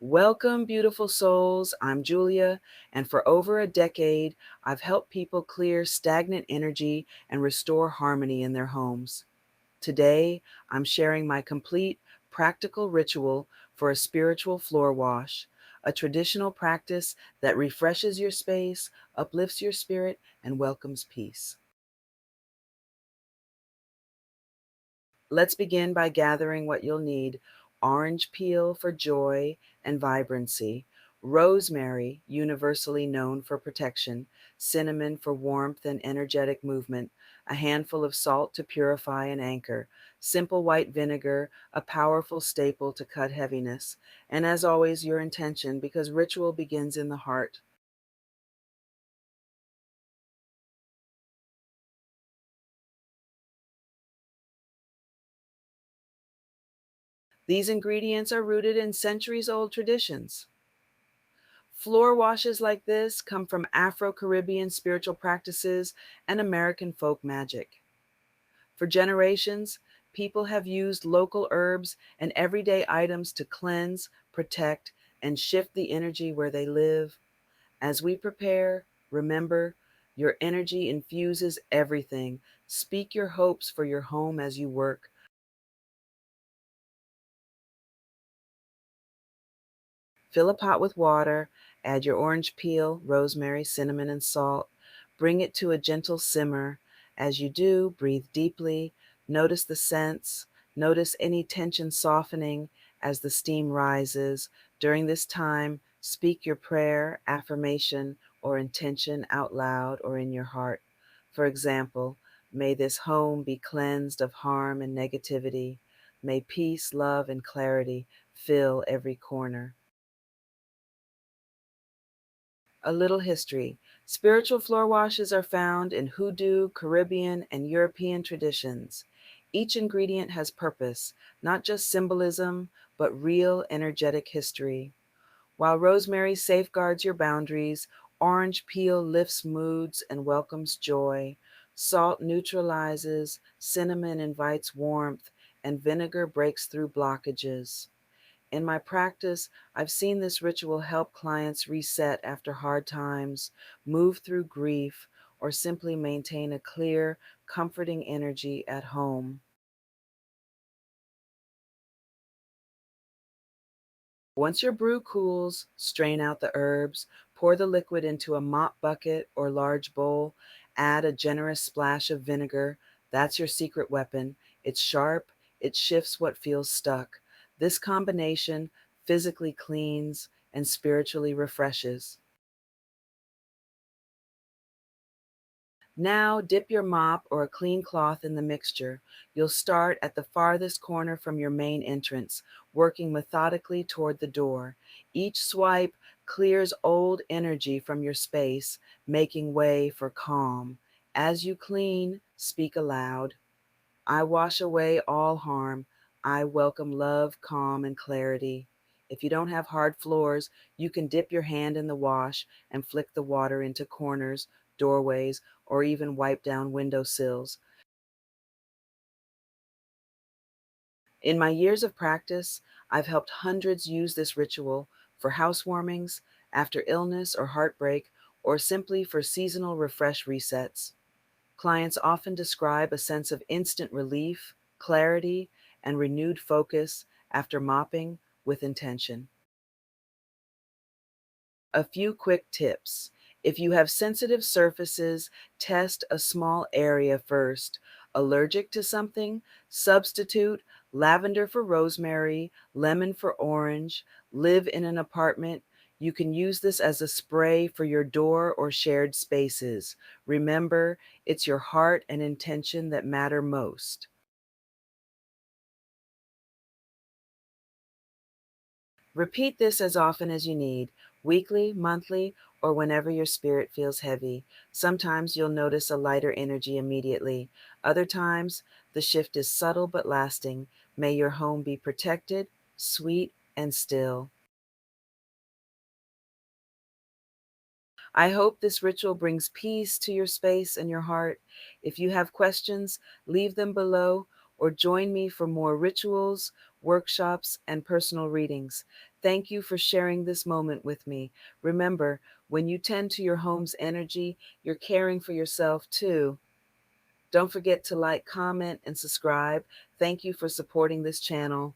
Welcome, beautiful souls. I'm Julia, and for over a decade, I've helped people clear stagnant energy and restore harmony in their homes. Today, I'm sharing my complete practical ritual for a spiritual floor wash, a traditional practice that refreshes your space, uplifts your spirit, and welcomes peace. Let's begin by gathering what you'll need: orange peel for joy and vibrancy, rosemary, universally known for protection, cinnamon for warmth and energetic movement, a handful of salt to purify and anchor, simple white vinegar, a powerful staple to cut heaviness, and as always, your intention, because ritual begins in the heart. These ingredients are rooted in centuries old traditions. Floor washes like this come from Afro-Caribbean spiritual practices and American folk magic. For generations, people have used local herbs and everyday items to cleanse, protect, and shift the energy where they live. As we prepare, remember, your energy infuses everything. Speak your hopes for your home as you work. Fill a pot with water, add your orange peel, rosemary, cinnamon, and salt. Bring it to a gentle simmer. As you do, breathe deeply. Notice the scents. Notice any tension softening as the steam rises. During this time, speak your prayer, affirmation, or intention out loud or in your heart. For example, may this home be cleansed of harm and negativity. May peace, love, and clarity fill every corner. A little history. Spiritual floor washes are found in Hoodoo, Caribbean, and European traditions. Each ingredient has purpose, not just symbolism, but real energetic history. While rosemary safeguards your boundaries, orange peel lifts moods and welcomes joy, salt neutralizes, cinnamon invites warmth, and vinegar breaks through blockages. In my practice, I've seen this ritual help clients reset after hard times, move through grief, or simply maintain a clear, comforting energy at home. Once your brew cools, strain out the herbs, pour the liquid into a mop bucket or large bowl, add a generous splash of vinegar. That's your secret weapon. It's sharp, it shifts what feels stuck. This combination physically cleans and spiritually refreshes. Now dip your mop or a clean cloth in the mixture. You'll start at the farthest corner from your main entrance, working methodically toward the door. Each swipe clears old energy from your space, making way for calm. As you clean, speak aloud. I wash away all harm. I welcome love, calm, and clarity. If you don't have hard floors, you can dip your hand in the wash and flick the water into corners, doorways, or even wipe down windowsills. In my years of practice, I've helped hundreds use this ritual for housewarmings, after illness or heartbreak, or simply for seasonal refresh resets. Clients often describe a sense of instant relief, clarity, and renewed focus after mopping with intention. A few quick tips. If you have sensitive surfaces, test a small area first. Allergic to something? Substitute lavender for rosemary, lemon for orange. Live in an apartment? You can use this as a spray for your door or shared spaces. Remember, it's your heart and intention that matter most. Repeat this as often as you need, weekly, monthly, or whenever your spirit feels heavy. Sometimes you'll notice a lighter energy immediately. Other times, the shift is subtle but lasting. May your home be protected, sweet, and still. I hope this ritual brings peace to your space and your heart. If you have questions, leave them below or join me for more rituals, workshops, and personal readings. Thank you for sharing this moment with me. Remember, when you tend to your home's energy, you're caring for yourself too. Don't forget to like, comment, and subscribe. Thank you for supporting this channel.